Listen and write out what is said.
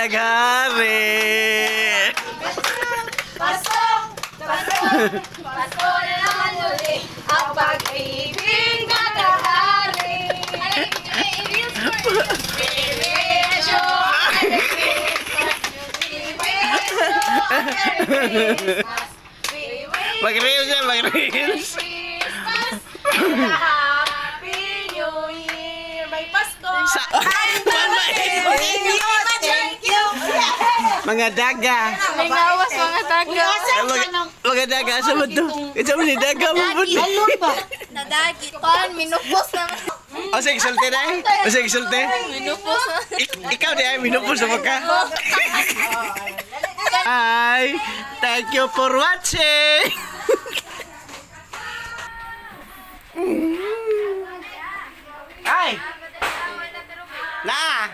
naghari. Pasko! Pasko! Pasko na naman uli ang pag-ibig na kahari. Mag-reels yan, mag-reels. Happy New Year! May Pasko! Sa... Thank you! Mga daga. May nawas mga taga. Mga daga sa mundo. Ito mo ni daga mo po. Nadagit. Pan, minupos naman. O sige, sulte na eh. O sige, sulte. Minupos na. Ikaw di ay minupos sa ka. Hi! Thank you for watching! Ay! Na!